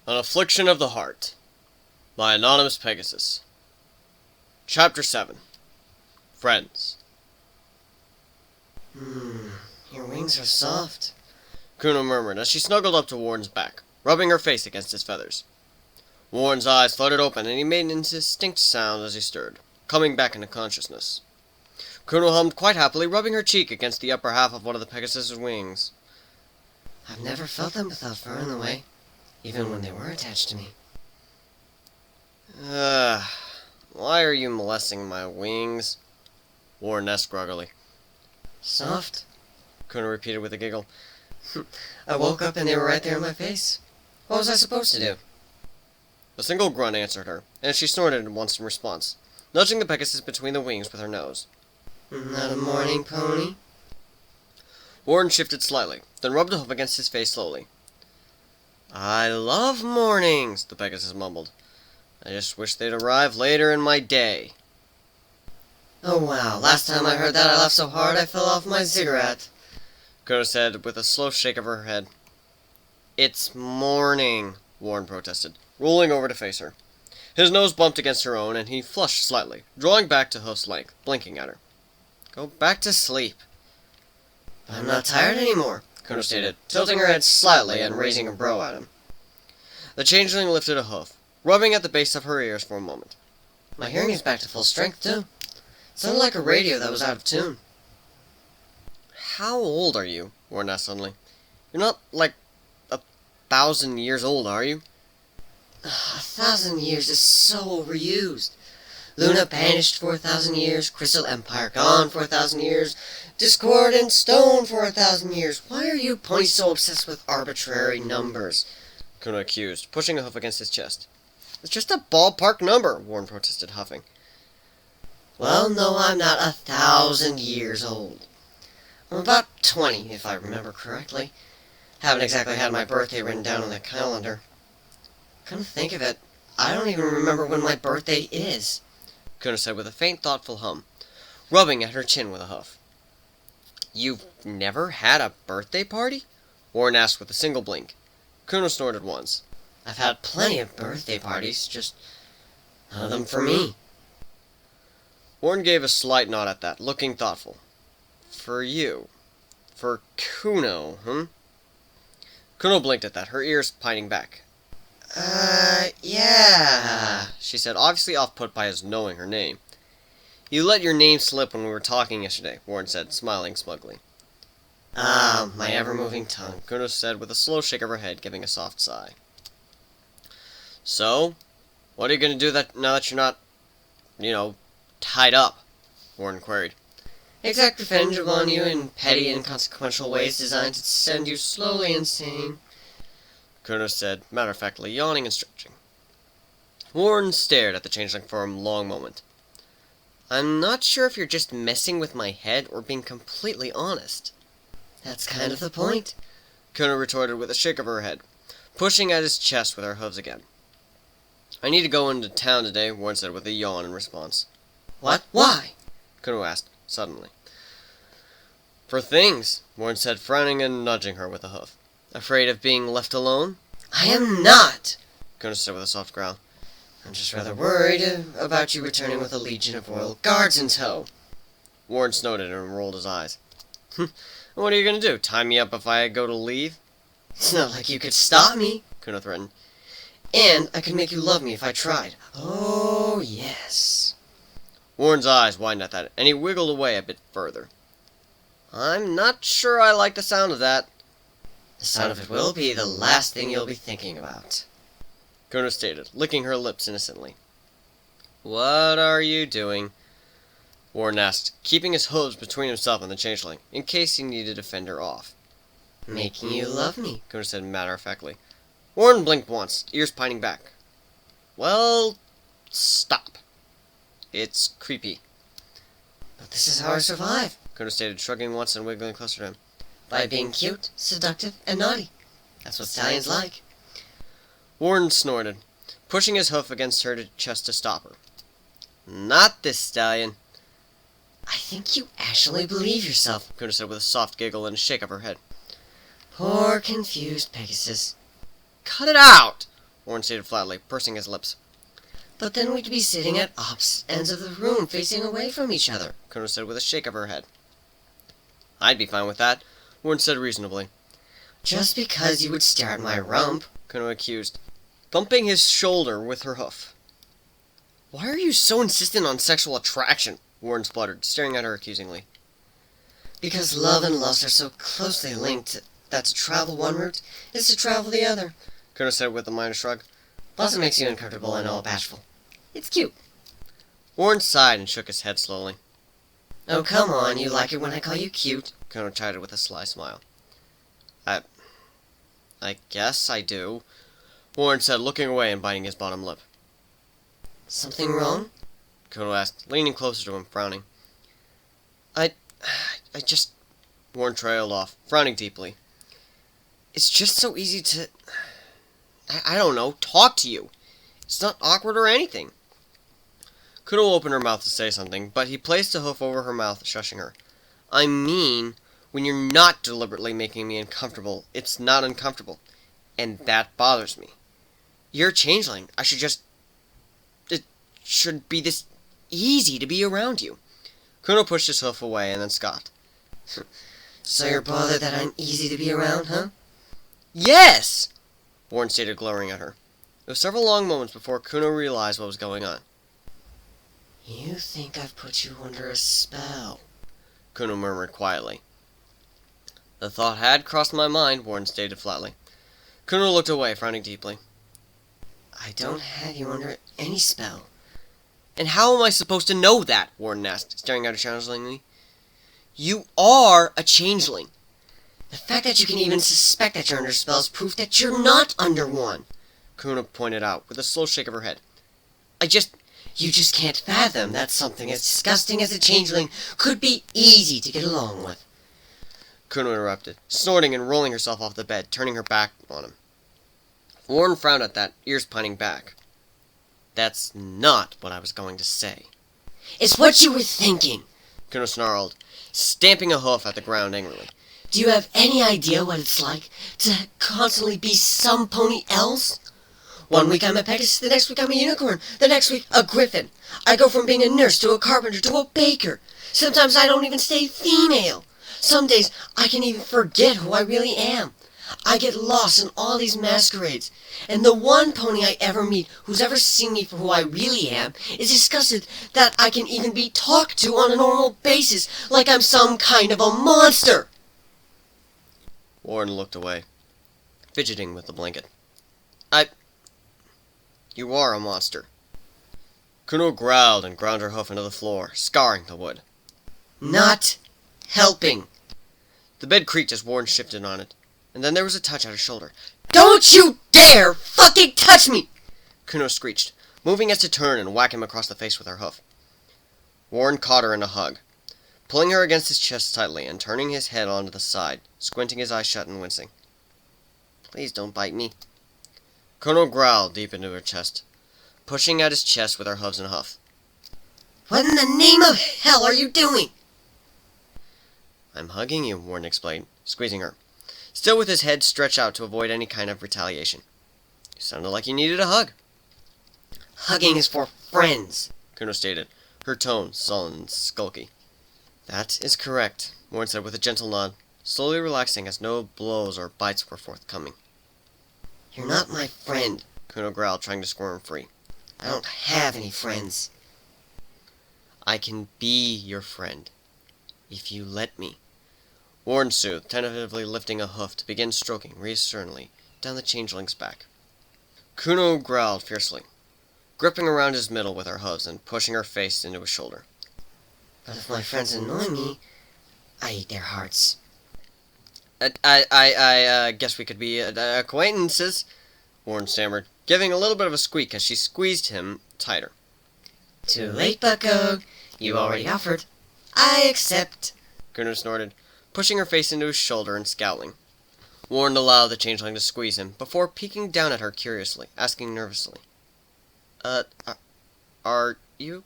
An Affliction of the Heart by Anonymous Pegasus. Chapter 7. Friends. Your wings are soft, Kuno murmured as she snuggled up to Warren's back, rubbing her face against his feathers. Warren's eyes fluttered open and he made an indistinct sound as he stirred, coming back into consciousness. Kuno hummed quite happily, rubbing her cheek against the upper half of one of the Pegasus's wings. I've never felt them without fur in the way, even when they were attached to me. Why are you molesting my wings? Warren asked groggily. Soft? Kuno repeated with a giggle. I woke up and they were right there in my face. What was I supposed to do? A single grunt answered her, and she snorted once in response, nudging the Pegasus between the wings with her nose. Not a morning pony? Warren shifted slightly, then rubbed a hoof against his face slowly. I love mornings, the Pegasus mumbled. I just wish they'd arrive later in my day. Oh wow, last time I heard that I laughed so hard I fell off my ziggurat. Kuno said with a slow shake of her head. It's morning, Warren protested, rolling over to face her. His nose bumped against her own, and he flushed slightly, drawing back to hoof's length, blinking at her. Go back to sleep. I'm not tired anymore, Kuno stated, tilting her head slightly and raising a brow at him. The changeling lifted a hoof, rubbing at the base of her ears for a moment. My hearing is back to full strength, too. Sounded like a radio that was out of tune. How old are you? Warren asked suddenly. You're not, 1,000 years old, are you? 1,000 years is so overused. Luna banished for 1,000 years, Crystal Empire gone for 1,000 years, Discord and Stone for 1,000 years. Why are you ponies so obsessed with arbitrary numbers? Kuno accused, pushing a hoof against his chest. It's just a ballpark number, Warren protested, huffing. Well, no, I'm not 1,000 years old. I'm about 20, if I remember correctly. Haven't exactly had my birthday written down on the calendar. Come to think of it, I don't even remember when my birthday is, Kuno said with a faint, thoughtful hum, rubbing at her chin with a hoof. You've never had a birthday party? Warren asked with a single blink. Kuno snorted once. I've had plenty of birthday parties, just none of them for me. Warren gave a slight nod at that, looking thoughtful. For you. For Kuno, Kuno blinked at that, her ears pining back. Yeah, she said, obviously off-put by his knowing her name. You let your name slip when we were talking yesterday, Warren said, smiling smugly. My ever-moving tongue, Kuno said with a slow shake of her head, giving a soft sigh. So, what are you going to do now that you're not, tied up? Warren queried. Exact revenge upon you in petty, inconsequential ways designed to send you slowly insane, Kuno said, matter-of-factly, yawning and stretching. Warren stared at the changeling for a long moment. I'm not sure if you're just messing with my head or being completely honest. That's kind of the point, Kuno retorted with a shake of her head, pushing at his chest with her hooves again. I need to go into town today, Warren said with a yawn in response. What? Why? Kuno asked, suddenly. For things, Warren said, frowning and nudging her with a hoof. Afraid of being left alone? I am not, Kuno said with a soft growl. I'm just rather worried about you returning with a legion of royal guards in tow. Warren snorted and rolled his eyes. What are you going to do, tie me up if I go to leave? It's not like you could stop me, Kuno threatened. And I could make you love me if I tried. Oh, yes. Warren's eyes widened at that, and he wiggled away a bit further. I'm not sure I like the sound of that. The sound of it will be the last thing you'll be thinking about, Kuno stated, licking her lips innocently. What are you doing? Warren asked, keeping his hooves between himself and the changeling, in case he needed to fend her off. Making you love me, Kuno said matter-of-factly. Warren blinked once, ears pining back. Well, stop. It's creepy. But this is how I survive, Kuno stated, shrugging once and wiggling closer to him. By being cute, seductive, and naughty. That's what stallions like. Warren snorted, pushing his hoof against her chest to stop her. Not this stallion. I think you actually believe yourself, Kuno said with a soft giggle and a shake of her head. Poor confused Pegasus. Cut it out! Warren stated flatly, pursing his lips. But then we'd be sitting at opposite ends of the room, facing away from each other, Kuno said with a shake of her head. I'd be fine with that, Warren said reasonably. Just because you would stare at my rump, Kuno accused, thumping his shoulder with her hoof. Why are you so insistent on sexual attraction? Warren spluttered, staring at her accusingly. Because love and lust are so closely linked that to travel one route is to travel the other. Kuno said with a minor shrug. Plus it makes you uncomfortable and all bashful. It's cute. Warren sighed and shook his head slowly. Oh, come on, you like it when I call you cute? Kuno chided with a sly smile. I guess I do, Warren said, looking away and biting his bottom lip. Something wrong? Kuno asked, leaning closer to him, frowning. I just... Warren trailed off, frowning deeply. It's just so easy to... I don't know, talk to you. It's not awkward or anything. Kuno opened her mouth to say something, but he placed a hoof over her mouth, shushing her. I mean, when you're not deliberately making me uncomfortable, it's not uncomfortable. And that bothers me. You're a changeling. It should be this easy to be around you. Kuno pushed his hoof away and then scoffed. So you're bothered that I'm easy to be around, huh? Yes! Warren stated, glowering at her. It was several long moments before Kuno realized what was going on. You think I've put you under a spell, Kuno murmured quietly. The thought had crossed my mind, Warren stated flatly. Kuno looked away, frowning deeply. I don't have you under any spell. And how am I supposed to know that? Warren asked, staring at her challengingly. You are a changeling. The fact that you can even suspect that you're under spell is proof that you're not under one, Kuno pointed out, with a slow shake of her head. You just can't fathom that something as disgusting as a changeling could be easy to get along with. Kuno interrupted, snorting and rolling herself off the bed, turning her back on him. Warren frowned at that, ears pointing back. That's not what I was going to say. It's what you were thinking, Kuno snarled, stamping a hoof at the ground angrily. Do you have any idea what it's like to constantly be some pony else? One week I'm a Pegasus, the next week I'm a unicorn, the next week a griffin. I go from being a nurse to a carpenter to a baker. Sometimes I don't even stay female. Some days I can even forget who I really am. I get lost in all these masquerades, and the one pony I ever meet who's ever seen me for who I really am is disgusted that I can even be talked to on a normal basis like I'm some kind of a monster. Warren looked away, fidgeting with the blanket. You are a monster. Kuno growled and ground her hoof into the floor, scarring the wood. Not helping. The bed creaked as Warren shifted on it, and then there was a touch at her shoulder. Don't you dare fucking touch me! Kuno screeched, moving as to turn and whack him across the face with her hoof. Warren caught her in a hug, pulling her against his chest tightly and turning his head onto the side, squinting his eyes shut and wincing. Please don't bite me. Kuno growled deep into her chest, pushing at his chest with her hooves and hoof. What in the name of hell are you doing? I'm hugging you, Warren explained, squeezing her, still with his head stretched out to avoid any kind of retaliation. You sounded like you needed a hug. Hugging is for friends, Kuno stated, her tone sullen and skulky. That is correct, Warren said with a gentle nod, slowly relaxing as no blows or bites were forthcoming. You're not my friend, Kuno growled, trying to squirm free. I don't have any friends. I can be your friend, if you let me. Warren soothed, tentatively lifting a hoof to begin stroking reassuringly down the changeling's back. Kuno growled fiercely, gripping around his middle with her hooves and pushing her face into his shoulder. But if my friends annoy me, I eat their hearts. I guess we could be acquaintances, Warren stammered, giving a little bit of a squeak as she squeezed him tighter. Too late, bucko. You already offered. I accept. Kuno snorted, pushing her face into his shoulder and scowling. Warren allowed the changeling to squeeze him before peeking down at her curiously, asking nervously, are you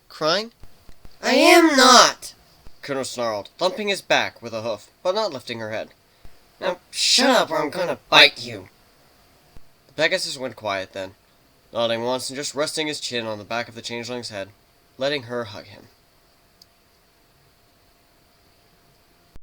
crying? I am not! Kuno snarled, thumping his back with a hoof, but not lifting her head. Now shut up or I'm gonna bite you. The Pegasus went quiet then, nodding once and just resting his chin on the back of the changeling's head, letting her hug him.